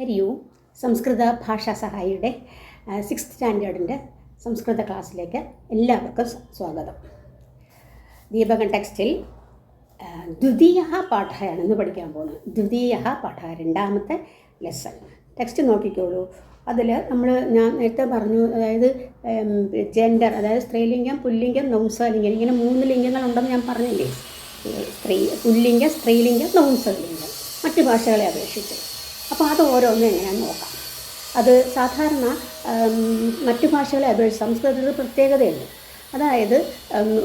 ഹരി ഓം. സംസ്കൃത ഭാഷാ സഹായിയുടെ 6th സ്റ്റാൻഡേർഡിൻ്റെ സംസ്കൃത ക്ലാസ്സിലേക്ക് എല്ലാവർക്കും സ്വാഗതം. ദീപകൻ ടെക്സ്റ്റിൽ ദ്വിതീയ പാഠമാണ് ഇന്ന് പഠിക്കാൻ പോകുന്നത്. ദ്വിതീയ പാഠ, രണ്ടാമത്തെ ലെസൺ. ടെക്സ്റ്റ് നോക്കിക്കോളൂ. അതിൽ ഞാൻ നേരത്തെ പറഞ്ഞു, അതായത് ജെൻഡർ, അതായത് സ്ത്രീലിംഗം, പുല്ലിംഗം, നൗംസലിംഗം, ഇങ്ങനെ 3 ലിംഗങ്ങളുണ്ടെന്ന് ഞാൻ പറഞ്ഞില്ലേ. പുല്ലിംഗം, സ്ത്രീലിംഗം, നൗംസലിംഗം മറ്റു ഭാഷകളെ അപേക്ഷിച്ച്. അപ്പോൾ അത് ഓരോന്നും എങ്ങനെയാണെന്ന് നോക്കാം. അത് സാധാരണ മറ്റു ഭാഷകളെ അപേക്ഷിച്ച് സംസ്കൃതത്തിൽ പ്രത്യേകതയുണ്ട്. അതായത്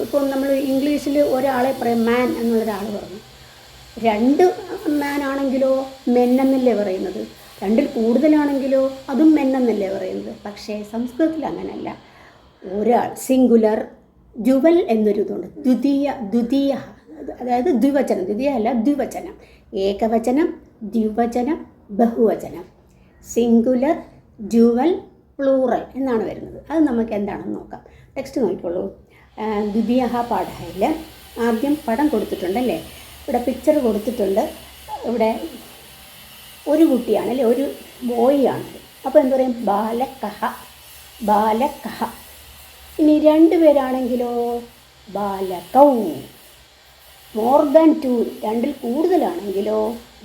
ഇപ്പോൾ നമ്മൾ ഇംഗ്ലീഷിൽ ഒരാളെ പറയും മാൻ എന്നുള്ളൊരാൾ പറഞ്ഞു, 2 മാൻ ആണെങ്കിലോ മെൻ എന്നല്ലേ പറയുന്നത്, 2ൽ കൂടുതലാണെങ്കിലോ അതും മെൻ എന്നല്ലേ പറയുന്നത്. പക്ഷേ സംസ്കൃതത്തിൽ അങ്ങനെയല്ല. ഒരാൾ സിംഗുലർ, ജുവൽ എന്നൊരു ഇതുണ്ട്. ദ്വിതീയ അതായത് ദ്വിവചനം, ദ്വിതീയ അല്ല ദ്വിവചനം, ഏകവചനം, ദ്വിവചനം, ബഹുവചനം, സിംഗുലർ, ജുവൽ, പ്ലൂറൽ എന്നാണ് വരുന്നത്. അത് നമുക്ക് എന്താണെന്ന് നോക്കാം. ടെക്സ്റ്റ് നോക്കിക്കോളൂ. ദ്വിതീയ പാഠയിൽ ആദ്യം പടം കൊടുത്തിട്ടുണ്ടല്ലേ, ഇവിടെ പിക്ചർ കൊടുത്തിട്ടുണ്ട്. ഇവിടെ ഒരു കുട്ടിയാണല്ലേ, ഒരു ബോയ്. അപ്പോൾ എന്താ പറയും, ബാലകഹ. ഇനി 2 പേരാണെങ്കിലോ ബാലകൗ. More than 2, 2ൽ കൂടുതലാണെങ്കിലോ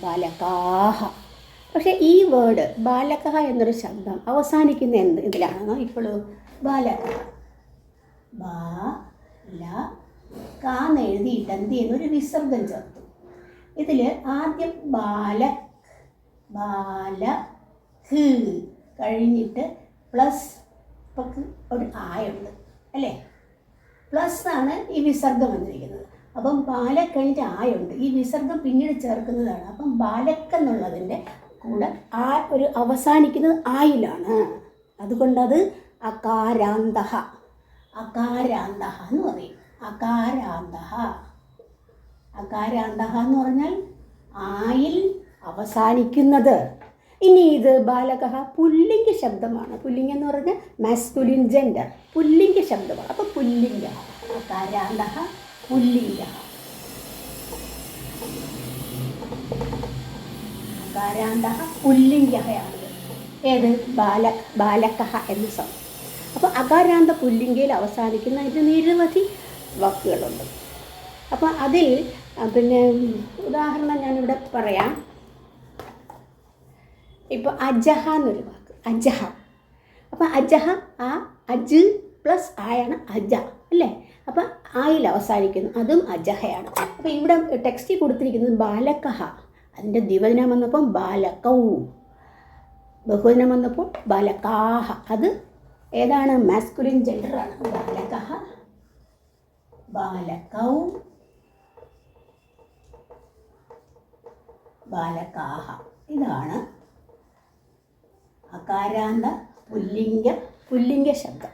ബാലകാഹ. പക്ഷേ ഈ വേർഡ് ബാലകഹ എന്നൊരു ശബ്ദം അവസാനിക്കുന്ന ഇതിലാണെന്നോ ഇപ്പോഴും ബാലകഹ, ബാലന്ന് എഴുതിയിട്ട് എന്ത് ചെയ്യുന്നു, ഒരു വിസർഗം ചേർത്തു. ഇതിൽ ആദ്യം ബാലഹ് കഴിഞ്ഞിട്ട് പ്ലസ് ഒരു ആയുണ്ട് അല്ലേ, പ്ലസ് ആണ് ഈ വിസർഗം വന്നിരിക്കുന്നത്. അപ്പം ബാലക് കഴിഞ്ഞിട്ട് ആയുണ്ട്, ഈ വിസർഗം പിന്നീട് ചേർക്കുന്നതാണ്. അപ്പം ബാലക് എന്നുള്ളതിൻ്റെ കൂടെ ആ ഒരു അവസാനിക്കുന്നത് ആയിലാണ്. അതുകൊണ്ടത് അകാരാന്തഹ എന്ന് പറയും. അകാരാന്തഹ എന്ന് പറഞ്ഞാൽ ആയിൽ അവസാനിക്കുന്നത്. ഇനി ഇത് ബാലകഹ പുല്ലിംഗ ശബ്ദമാണ്. പുല്ലിംഗം എന്ന് പറഞ്ഞാൽ മാസ്കുലിൻ ജെൻഡർ, പുല്ലിംഗ ശബ്ദമാണ്. അപ്പോൾ പുല്ലിംഗ, അകാരാന്തഹ പുല്ലിംഗ, അകാരാന്തഹ പുല്ലിംഗയാണ്. ഏത് ബാലകഹ എന്ന ശബ്ദം. അപ്പോൾ അകാരാന്ത പുല്ലിംഗയിൽ അവസാനിക്കുന്ന ഇതിന് നിരവധി വാക്കുകളുണ്ട്. അപ്പോൾ അതിൽ പിന്നെ ഉദാഹരണം ഞാനിവിടെ പറയാം. ഇപ്പോൾ അജഹ എന്നൊരു വാക്ക്, അജഹ. അപ്പോൾ അജഹ, ആ അജ് പ്ലസ് ആയാണ് അജ അല്ലേ. അപ്പം ആയിൽ അവസാനിക്കുന്നു, അതും അജഹയാണ്. അപ്പോൾ ഇവിടെ ടെക്സ്റ്റിൽ കൊടുത്തിരിക്കുന്നത് ബാലകഹ, അതിൻ്റെ ദ്വിവചനം വന്നപ്പോൾ ബാലകൗ, ബഹുവചനം വന്നപ്പോൾ ബാലകാഹ. അത് ഏതാണ്, മാസ്കുലിൻ ജെൻഡറാണ്. ബാലകഹ, ബാലകൗ, ബാലകാഹ. ഇതാണ് അകാരാന്ത പുല്ലിംഗ ശബ്ദം,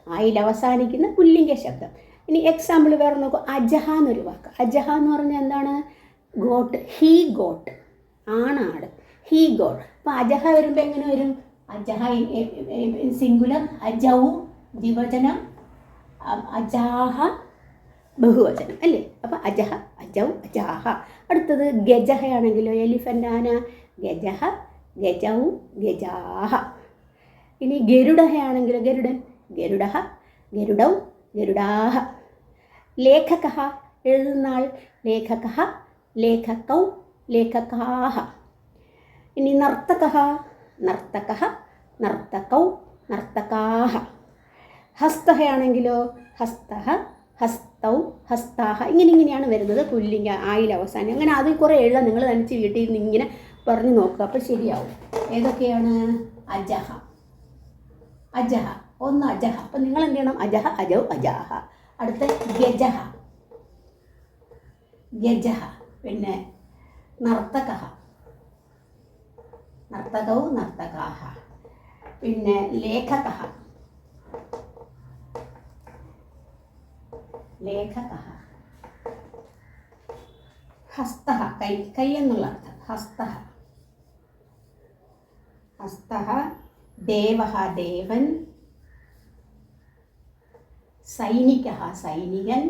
ആയിൽ അവസാനിക്കുന്ന പുല്ലിംഗ ശബ്ദം. ഇനി എക്സാമ്പിൾ വേറെ നോക്കൂ. അജഹ എന്നൊരു വാക്ക്. അജഹ എന്ന് പറഞ്ഞാൽ എന്താണ്, ഗോട്ട്, ഹീ ഗോട്ട്, ആണാട്, ഹീ ഗോട്ട്. അപ്പോൾ അജഹ വരുമ്പോൾ എങ്ങനെ വരും, അജഹ സിംഗുലർ, അജൗ ദ്വിവചനം, അജാഹ ബഹുവചനം അല്ലേ. അപ്പോൾ അജഹ, അജൗ, അജാഹ. അടുത്തത് ഗജഹ ആണെങ്കിലോ, എലിഫൻ്റ്, ആന, ഗജഹ, ഗജൗ, ഗജാഹ. ഇനി ഗരുഡഹയാണെങ്കിലോ, ഗരുഡൻ, ഗരുഡഹ, ഗരുഡൗ, ഗരുഡാഹ. ലേഖകഹ എഴുതുന്ന ആൾ, ലേഖകഹ, ലേഖകൗ, ലേഖകാഹ. ഇനി നർത്തകഹ, നർത്തകഹ, നർത്തകൗ, നർത്തകാഹ. ഹസ്തഹയാണെങ്കിലോ, ഹസ്തഹ, ഹസ്തൗ, ഹസ്താഹ. ഇങ്ങനെയാണ് വരുന്നത് പുല്ലിംഗ ആയിൽ അവസാനം. അങ്ങനെ അതിൽ കുറേ എഴുതാൻ നിങ്ങൾ തനിച്ച് വീട്ടിൽ നിന്ന് ഇങ്ങനെ പറഞ്ഞു നോക്കുക, അപ്പോൾ ശരിയാവും. ഏതൊക്കെയാണ്, അജഹ, ഒന്ന് അജഹ. അപ്പം നിങ്ങൾ എന്ത് ചെയ്യണം, അജഹ, അജൗ, അജാഹ. അടുത്ത ഗജഹ, പിന്നെ നർത്തകഹ, നർത്തകൗ, നർത്തകാഹ. പിന്നെ ലേഖകഹ, ഹസ്തഹ, കൈ എന്നുള്ള അർത്ഥം, ഹസ്തഹ, ദേവഹ, ദേവൻ, സൈനികഹ, സൈനികൻ,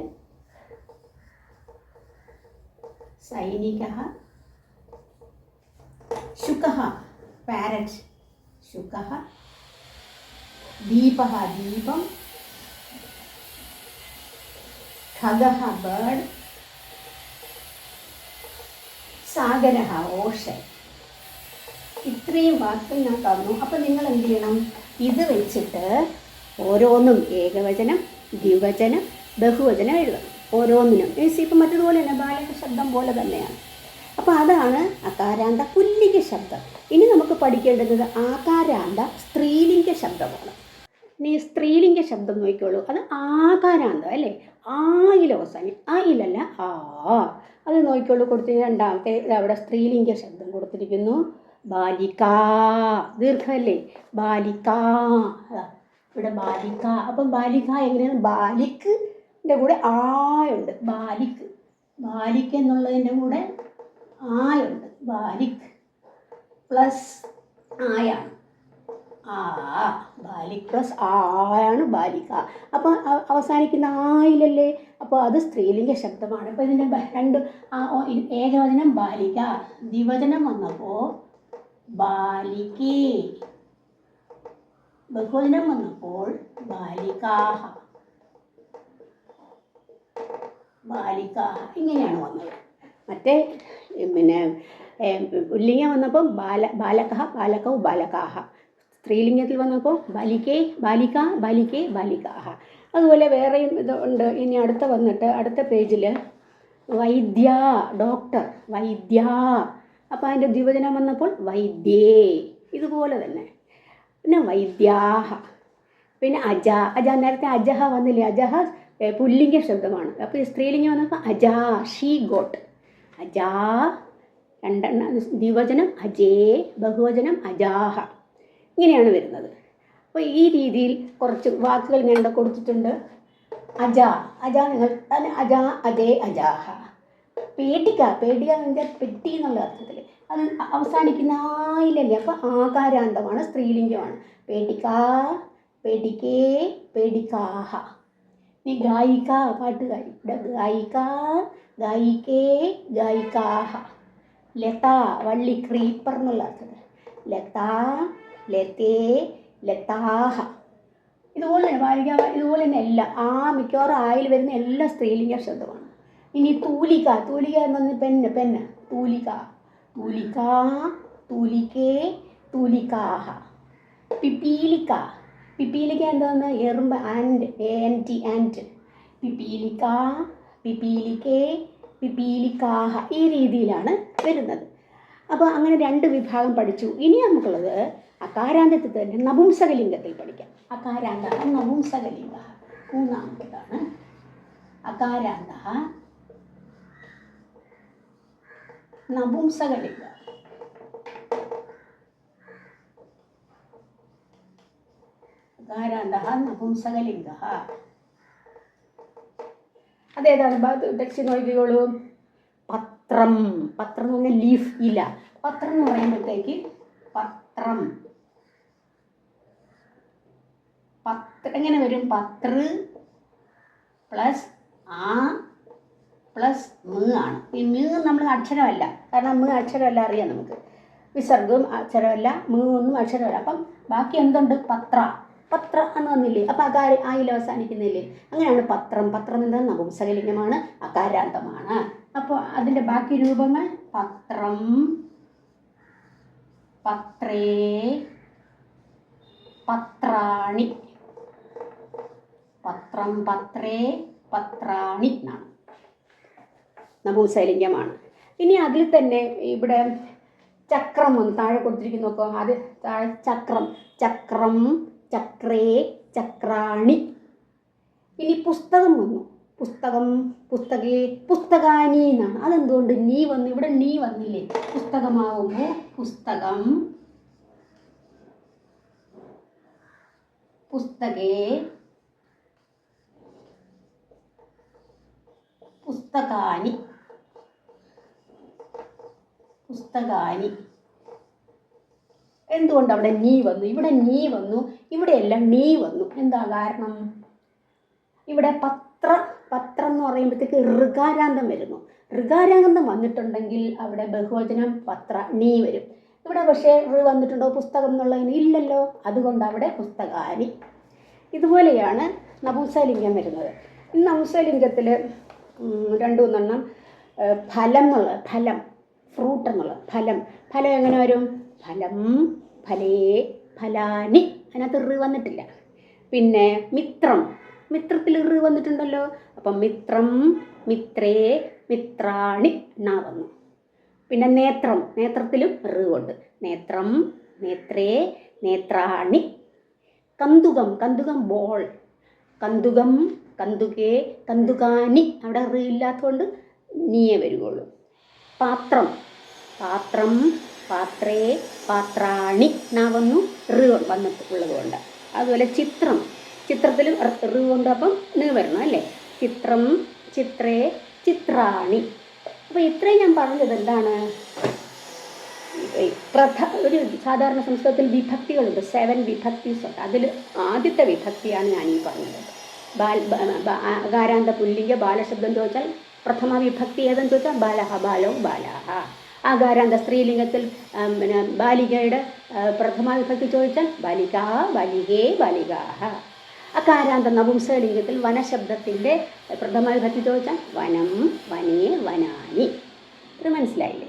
ശുകഹ, പാരറ്റ് ശുകഃ, ദീപഃ ദീപം, ഖഗഃ ബേർഡ്, സാഗരഃ ഓഷൻ. ഇത്രയും വാക്കുകൾ ഞാൻ തന്നു. അപ്പോൾ നിങ്ങൾ എന്ത് ചെയ്യണം? ഇത് വെച്ചിട്ട് ഓരോന്നും ഏകവചനം, ദ്വിവചനം, ബഹുവചനം എഴുതണം. ഓരോന്നിനും ഇപ്പം മറ്റതുപോലെ തന്നെ ബാലക ശബ്ദം പോലെ തന്നെയാണ്. അപ്പോൾ അതാണ് അകാരാന്ത പുല്ലിംഗ ശബ്ദം. ഇനി നമുക്ക് പഠിക്കേണ്ടത് ആകാരാന്ത സ്ത്രീലിംഗ ശബ്ദമാണ്. ഇനി സ്ത്രീലിംഗ ശബ്ദം നോക്കിക്കോളൂ. അത് ആകാരാന്തം അല്ലേ? ആയിൽ അവസാനം, ആയിലല്ല ആ. അത് നോക്കിക്കോളൂ. കൊടുത്ത് രണ്ടാമത്തെ അവിടെ സ്ത്രീലിംഗ ശബ്ദം കൊടുത്തിരിക്കുന്നു. ബാലിക, ദീർഘമല്ലേ? ബാലിക, ഇവിടെ ബാലിക. അപ്പം ബാലിക എങ്ങനെയാണ്? ബാലിക്കിൻ്റെ കൂടെ ആയുണ്ട്. ബാലിക്, ബാലിക് എന്നുള്ളതിൻ്റെ കൂടെ ആയുണ്ട്. ബാലിക് പ്ലസ് ആയാണ്. ബാലിക് പ്ലസ് ആയാണ് ബാലിക. അപ്പോൾ അവസാനിക്കുന്ന ആയിലല്ലേ? അപ്പോൾ അത് സ്ത്രീലിംഗ ശബ്ദമാണ്. അപ്പോൾ ഇതിൻ്റെ രണ്ട് ഏകവചനം ബാലിക, ദ്വിവചനം വന്നപ്പോൾ ബാലികേ, ബഹുവചനം വന്നപ്പോൾ ബാലികാഹ, ബാലികാഹ. ഇങ്ങനെയാണ് വന്നത്. മറ്റേ പിന്നെ പുല്ലിംഗം വന്നപ്പോൾ ബാലകഃ, ബാലകൗ, ബാലകാഹ. സ്ത്രീലിംഗത്തിൽ വന്നപ്പോൾ ബാലികേ, ബാലിക, ബാലികേ, ബാലികാഹ. അതുപോലെ വേറെയും ഇതുണ്ട്. ഇനി അടുത്ത പേജിൽ വൈദ്യ, ഡോക്ടർ, വൈദ്യ. അപ്പോൾ അതിൻ്റെ ദ്വിവചനം വന്നപ്പോൾ വൈദ്യേ, ഇതുപോലെ തന്നെ. പിന്നെ വൈദ്യാഹ. പിന്നെ അജ, നേരത്തെ അജഹ വന്നില്ലേ? അജഹ പുല്ലിംഗ ശബ്ദമാണ്. അപ്പോൾ ഈ സ്ത്രീലിംഗം വന്നപ്പോൾ അജാ, ഷീ ഗോട്ട്. അജാ, ദ്വിവചനം അജേ, ബഹുവചനം അജാഹ. ഇങ്ങനെയാണ് വരുന്നത്. അപ്പോൾ ഈ രീതിയിൽ കുറച്ച് വാക്കുകൾ ഞാൻ ഇവിടെ കൊടുത്തിട്ടുണ്ട്. അജ, നിങ്ങൾ അജ, അജേ, അജാഹ. പേടിക എന്ന് വെച്ചാൽ പെട്ടി എന്നുള്ള അർത്ഥത്തിൽ. അത് അവസാനിക്കുന്ന ആയിലല്ലേ? അപ്പോൾ ആകാരാന്തമാണ്, സ്ത്രീലിംഗമാണ്. പേടിക, പേടിക്കേ, പേടികാഹ. ഇനി ഗായിക, പാട്ടുകാരി. ഗായിക, ഗായിക്കേ, ഗായികാഹ. ലത, വള്ളി, ക്രീപ്പർ എന്നുള്ള അർത്ഥത്തിൽ. ലത, ലതേ, ലതാഹ. ഇതുപോലെ തന്നെ ബാലിക, ഇതുപോലെ തന്നെ എല്ലാം മിക്കവാറും ആയിൽ വരുന്ന എല്ലാ സ്ത്രീലിംഗ ശബ്ദമാണ്. ഇനി തൂലിക എന്ന് പറഞ്ഞാൽ പെണ്ണ്. തൂലിക, തൂലിക, തൂലിക്കേ, തൂലികാഹ. പിപ്പീലിക്ക എന്താന്ന്? എറുമ്പ്, ആൻഡ്. പിപ്പീലിക്ക, പിപ്പീലിക്കേ, പിപ്പീലിക്കാഹ. ഈ രീതിയിലാണ് വരുന്നത്. അപ്പോൾ അങ്ങനെ രണ്ട് വിഭാഗം പഠിച്ചു. ഇനി നമുക്കുള്ളത് അകാരാന്തത്തിൽ തന്നെ നപുംസകലിംഗത്തിൽ പഠിക്കാം. അകാരാന്ത നപുംസകലിംഗ മൂന്നാമത്തേതാണ്. അകാരാന്ത നപുംസകലിംഗ. അകാരാന്ത നപുംസകലിംഗ. അതേതാണ്? ടെക്സ്റ്റ് നോക്കിക്കോളൂ. പത്രം എന്ന് പറഞ്ഞാൽ ലീഫ്, ഇല. പത്രം എന്ന് പറയുമ്പോഴത്തേക്ക് പത്രം എങ്ങനെ വരും? പത്ര പ്ലസ് ആ പ്ലസ് മ് ആണ്. ഈ മ് നമ്മൾ അക്ഷരമല്ല, കാരണം മ് അക്ഷരമല്ല, അറിയാം നമുക്ക്. വിസർഗവും അക്ഷരമല്ല, മ് ഒന്നും അക്ഷരമല്ല. അപ്പം ബാക്കി എന്തുണ്ട്? പത്ര എന്ന് വന്നില്ലേ? അപ്പം ആയിൽ അവസാനിക്കുന്നില്ലേ? അങ്ങനെയാണ് പത്രം എന്നത് നപുംസകലിംഗമാണ്, അകാരാന്തമാണ്. അപ്പോൾ അതിൻ്റെ ബാക്കി രൂപങ്ങൾ പത്രം, പത്രേ, പത്രാണി. പത്രം, പത്രേ, പത്രാണി എന്നാണ്, നപുംസകലിംഗമാണ്. ഇനി അതിൽ തന്നെ ഇവിടെ ചക്രം വന്നു താഴെ കൊടുത്തിരിക്കുന്നു. നോക്കോ, അത് താഴെ ചക്രം, ചക്രേ, ചക്രാണി. ഇനി പുസ്തകം വന്നു. പുസ്തകേ, പുസ്തകാനി എന്നാണ്. അതെന്തുകൊണ്ട് നീ വന്നു? ഇവിടെ നീ വന്നില്ലേ? പുസ്തകമാവുമ്പോൾ പുസ്തകം, പുസ്തകേ, പുസ്തകാനി. എന്തുകൊണ്ട് അവിടെ നീ വന്നു? ഇവിടെ നീ വന്നു, ഇവിടെയെല്ലാം നീ വന്നു. എന്താ കാരണം? ഇവിടെ പത്രം എന്ന് പറയുമ്പോഴത്തേക്ക് ഋകാരാന്തം വരുന്നു. ഋകാരാന്തം വന്നിട്ടുണ്ടെങ്കിൽ അവിടെ ബഹുവചനം നീ വരും. ഇവിടെ പക്ഷേ വന്നിട്ടുണ്ടോ പുസ്തകം എന്നുള്ളതിന്? ഇല്ലല്ലോ. അതുകൊണ്ട് അവിടെ പുസ്തകാനി. ഇതുപോലെയാണ് നപുംസകലിംഗം വരുന്നത്. ഈ നപുംസകലിംഗത്തിൽ 2-3 ഫലം എന്നുള്ളത്, ഫലം, ഫ്രൂട്ട് എന്നുള്ളത്, ഫലം. ഫലം എങ്ങനെ വരും? ഫലം, ഫലേ, ഫലാനി. അതിനകത്ത് വന്നിട്ടില്ല. പിന്നെ മിത്രം, മിത്രത്തിൽ വന്നിട്ടുണ്ടല്ലോ. അപ്പം മിത്രം, മിത്രേ, മിത്രാണി വന്നു. പിന്നെ നേത്രം, നേത്രത്തിലും ഉണ്ട്. നേത്രം, നേത്രേ, നേത്രാണി. കന്തുകം, കന്തുകം ബോൾ. കന്തുകം, കന്തുകേ, കന്തുകാനി. അവിടെ ഇല്ലാത്തതുകൊണ്ട് നീയേ വരുവുള്ളൂ. പാത്രം, പാത്രം, പാത്രേ, പാത്രാണി വന്നു. വന്നിട്ടുള്ളത് കൊണ്ട്. അതുപോലെ ചിത്രം, ചിത്രത്തിലും കൊണ്ട് അപ്പം വരണം അല്ലേ. ചിത്രം, ചിത്രേ, ചിത്രാണി. അപ്പോൾ ഇത്രയും ഞാൻ പറഞ്ഞത് എന്താണ്? ഒരു സാധാരണ സംസ്കൃതത്തിൽ വിഭക്തികളുണ്ട്, 7 വിഭക്തീസ് ഉണ്ട്. അതിൽ ആദ്യത്തെ വിഭക്തിയാണ് ഞാൻ ഈ പറഞ്ഞത്. ആകാരാന്ത പുല്ലിംഗ ബാലശബ്ദം ചോദിച്ചാൽ പ്രഥമ വിഭക്തി ഏതെന്ന് ചോദിച്ചാൽ ബാലഹ, ബാലോ, ബാലാഹ. ആകാരാന്ത സ്ത്രീലിംഗത്തിൽ പിന്നെ ബാലികയുടെ പ്രഥമ വിഭക്തി ചോദിച്ചാൽ ബാലിക, ബാലികേ, ബാലികാഹ. അകാരാന്ത നപുംസകലിംഗത്തിൽ വനശബ്ദത്തിൻ്റെ പ്രഥമ വിഭക്തി ചോദിച്ചാൽ വനം, വനേ, വനാനി. ഇത് മനസ്സിലായില്ലേ?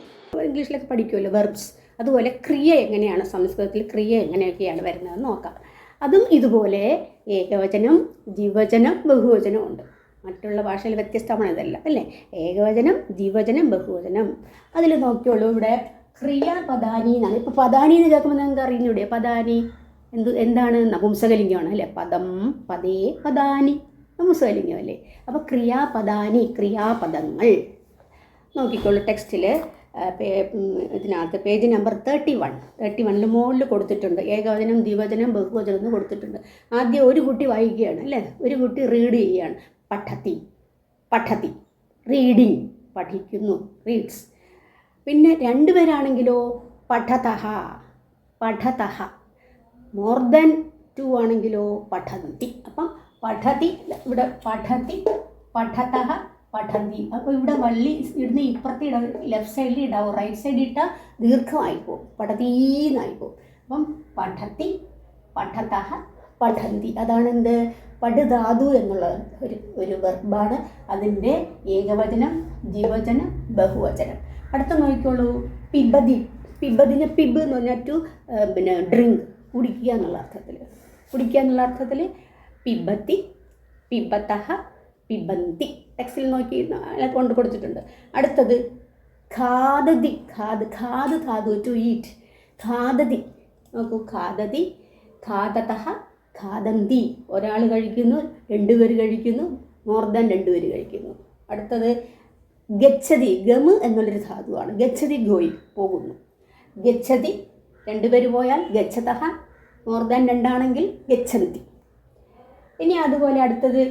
ഇംഗ്ലീഷിലൊക്കെ പഠിക്കുമല്ലോ വെർബ്സ്. അതുപോലെ ക്രിയ എങ്ങനെയാണ്, സംസ്കൃതത്തിൽ ക്രിയ എങ്ങനെയൊക്കെയാണ് വരുന്നതെന്ന് നോക്കാം. അതും ഇതുപോലെ ഏകവചനം, ദ്വിവചനം, ബഹുവചനം ഉണ്ട്. മറ്റുള്ള ഭാഷയിൽ വ്യത്യസ്തമാണ് ഇതെല്ലാം അല്ലേ. ഏകവചനം, ദ്വിവചനം, ബഹുവചനം. അതിൽ നോക്കിയോളൂ, ഇവിടെ ക്രിയാപദാനി എന്നാണ്. ഇപ്പോൾ പദാനി എന്ന് കേൾക്കുമ്പോൾ നിങ്ങൾക്ക് അറിഞ്ഞൂടെ? പദാനി എന്താണ്? നപുംസകലിംഗമാണ് അല്ലേ. പദം, പദേ, പദാനി നപുംസകലിംഗം അല്ലേ. അപ്പോൾ ക്രിയാപദാനി, ക്രിയാപദങ്ങൾ. നോക്കിക്കോളൂ ടെക്സ്റ്റിൽ, ഇതിനകത്ത് പേജ് നമ്പർ 31 മുകളിൽ കൊടുത്തിട്ടുണ്ട്. ഏകവചനം, ദ്വിവചനം, ബഹുവചനം എന്ന് കൊടുത്തിട്ടുണ്ട്. ആദ്യം ഒരു കുട്ടി വായിക്കുകയാണ് അല്ലേ, ഒരു കുട്ടി റീഡ് ചെയ്യുകയാണ്. പഠതി, പഠതി, റീഡിങ്, പഠിക്കുന്നു, റീഡ്സ്. പിന്നെ 2 പേരാണെങ്കിലോ പഠതഹ, പഠതഹ. മോർ ദാൻ 2 ആണെങ്കിലോ പഠന്തി. അപ്പം പഠതി, ഇവിടെ പഠതി, പഠതഹ, പഠന്തി. അപ്പോൾ ഇവിടെ വള്ളി ഇടുന്ന ഇപ്പുറത്തെ ഇടാവും, ലെഫ്റ്റ് സൈഡിൽ ഇടാവും, റൈറ്റ് സൈഡിൽ ഇട്ടാൽ ദീർഘമായിപ്പോവും, പഠതീന്നായിപ്പോവും. അപ്പം പഠതി, പഠതഹ, പഠന്തി. അതാണ് എന്ത്? പഠിധാതു എന്നുള്ള ഒരു വെർബാണ്. അതിൻ്റെ ഏകവചനം, ദ്വിവചനം, ബഹുവചനം. അടുത്ത നോക്കിക്കോളൂ, പിബതി. പിബതിന് പിബ് എന്ന് പറഞ്ഞാൽ പിന്നെ ഡ്രിങ്ക്, കുടിക്കുക എന്നുള്ള അർത്ഥത്തിൽ. കുടിക്കുക എന്നുള്ള അർത്ഥത്തിൽ പിബത്തി, പിബതഹ, പിബന്തി. ടെക്സ്റ്റിൽ നോക്കി കൊണ്ട് കൊടുത്തിട്ടുണ്ട്. അടുത്തത് ഖാദതി. ഖാദ് ധാതു, ടു ഈറ്റ്. ഖാദതി നോക്കൂ, ഖാദതി, ഖാദതഹ, ഖാദന്തി. ഒരാൾ കഴിക്കുന്നു, 2 പേര് കഴിക്കുന്നു, മോർ ദാൻ 2 പേര് കഴിക്കുന്നു. അടുത്തത് ഗച്ഛതി. ഗമ് എന്നുള്ളൊരു ധാതുവാണ്. ഗച്ഛതി ഗോയി, പോകുന്നു. ഗച്ഛതി 2 പേര് പോയാൽ ഗച്ഛതഹ, മോർ ദാൻ 2 ആണെങ്കിൽ ഗച്ഛന്തി. ഇനി അതുപോലെ അടുത്തത്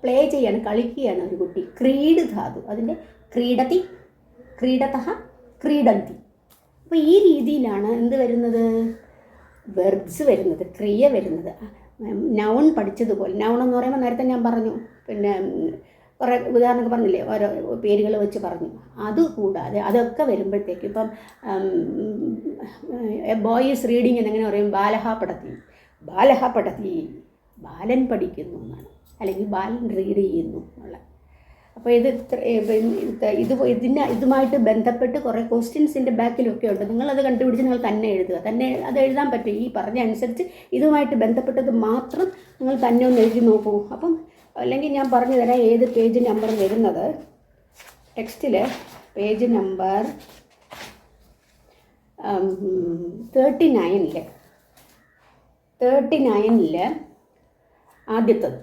പ്ലേ ചെയ്യാണ്, കളിക്കുകയാണ് ഒരു കുട്ടി. ക്രീഡ് ധാതു, അതിൻ്റെ ക്രീഡതി, ക്രീഡതഹ, ക്രീഡന്തി. അപ്പോൾ ഈ രീതിയിലാണ് എന്ത് വരുന്നത്? വെർബ്സ് വരുന്നത്, ക്രിയ വരുന്നത്. നൗൺ പഠിച്ചതുപോലെ. നൗൺ എന്ന് പറയുമ്പോൾ നേരത്തെ ഞാൻ പറഞ്ഞു, പിന്നെ കുറേ ഉദാഹരണമൊക്കെ പറഞ്ഞില്ലേ, ഓരോ പേരുകൾ വെച്ച് പറഞ്ഞു. അതുകൂടാതെ അതൊക്കെ വരുമ്പോഴത്തേക്ക് ഇപ്പം ബോയ് ഈസ് റീഡിങ് എന്നെങ്ങനെ പറയും? ബാലഹ പഠതി, ബാലഹ പഠതി, ബാലൻ പഠിക്കുന്നു എന്നാണ്, അല്ലെങ്കിൽ ബാലൻ റീഡ് ചെയ്യുന്നു എന്നുള്ള. അപ്പോൾ ഇതുമായിട്ട് ബന്ധപ്പെട്ട് കുറേ ക്വസ്റ്റ്യൻസിൻ്റെ ബാക്കിലൊക്കെ ഉണ്ട്. നിങ്ങളത് കണ്ടുപിടിച്ച് നിങ്ങൾ തന്നെ എഴുതുക. തന്നെ അത് എഴുതാൻ പറ്റും. ഈ പറഞ്ഞ അനുസരിച്ച് ഇതുമായിട്ട് ബന്ധപ്പെട്ടത് മാത്രം നിങ്ങൾ തന്നെ ഒന്ന് എഴുതി നോക്കൂ. അപ്പം അല്ലെങ്കിൽ ഞാൻ പറഞ്ഞു തരാം ഏത് പേജ് നമ്പർ വരുന്നത്. ടെക്സ്റ്റിൽ പേജ് നമ്പർ 39 ആദ്യത്തത്.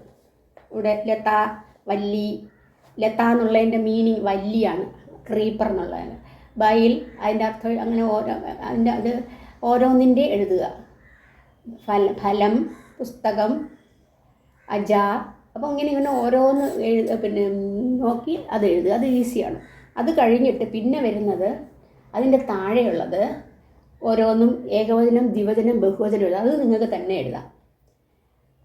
ഇവിടെ ലത, വല്ലി. ലത എന്നുള്ളതിൻ്റെ മീനിങ് വല്ലിയാണ്, ക്രീപ്പർ എന്നുള്ളതിന്. ബൈൽ അതിൻ്റെ അർത്ഥം അങ്ങനെ അത് ഓരോന്നിൻ്റെ എഴുതുക. ഫലം, പുസ്തകം, അജ. അപ്പോൾ ഇങ്ങനെ ഓരോന്ന് പിന്നെ നോക്കി അത് എഴുതുക. അത് ഈസിയാണ്. അത് കഴിഞ്ഞിട്ട് പിന്നെ വരുന്നത് അതിൻ്റെ താഴെയുള്ളത് ഓരോന്നും ഏകവചനം, ദ്വിവചനം, ബഹുവചനം എഴുതുക. അത് നിങ്ങൾക്ക് തന്നെ എഴുതാം.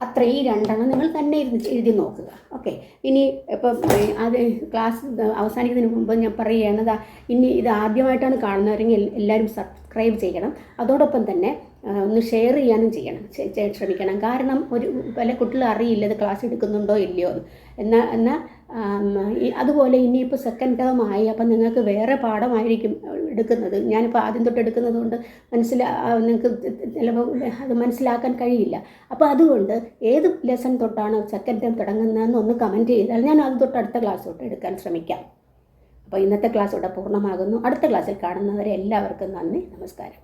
അത്ര ഈ രണ്ടെണ്ണം നിങ്ങൾ തന്നെ ഇരുന്ന് എഴുതി നോക്കുക. ഓക്കെ. ഇനി ഇപ്പം അത് ക്ലാസ് അവസാനിക്കുന്നതിന് മുമ്പ് ഞാൻ പറയുകയാണ്, ഇനി ഇത് ആദ്യമായിട്ടാണ് കാണുന്നവരെങ്കിൽ എല്ലാവരും സബ്സ്ക്രൈബ് ചെയ്യണം. അതോടൊപ്പം തന്നെ ഒന്ന് ഷെയർ ചെയ്യാനും ശ്രമിക്കണം. കാരണം പല കുട്ടികളും അറിയില്ല ഇത് ക്ലാസ് എടുക്കുന്നുണ്ടോ ഇല്ലയോ എന്ന്. എന്നാൽ അതുപോലെ ഇനിയിപ്പോൾ സെക്കൻഡ് ടേം ആയി, അപ്പം നിങ്ങൾക്ക് വേറെ പാഠമായിരിക്കും എടുക്കുന്നത്. ഞാനിപ്പോൾ ആദ്യം തൊട്ട് എടുക്കുന്നത് കൊണ്ട് നിങ്ങൾക്ക് ചിലപ്പോൾ അത് മനസ്സിലാക്കാൻ കഴിയില്ല. അപ്പോൾ അതുകൊണ്ട് ഏത് ലെസൺ തൊട്ടാണ് സെക്കൻഡ് ടേം തുടങ്ങുന്നതെന്ന് ഒന്ന് കമൻറ്റ് ചെയ്താൽ ഞാൻ അത് തൊട്ട് അടുത്ത ക്ലാസ് തൊട്ട് എടുക്കാൻ ശ്രമിക്കാം. അപ്പോൾ ഇന്നത്തെ ക്ലാസ് ഇവിടെ പൂർണ്ണമാകുന്നു. അടുത്ത ക്ലാസ്സിൽ കാണുന്നവരെ എല്ലാവർക്കും നന്ദി, നമസ്കാരം.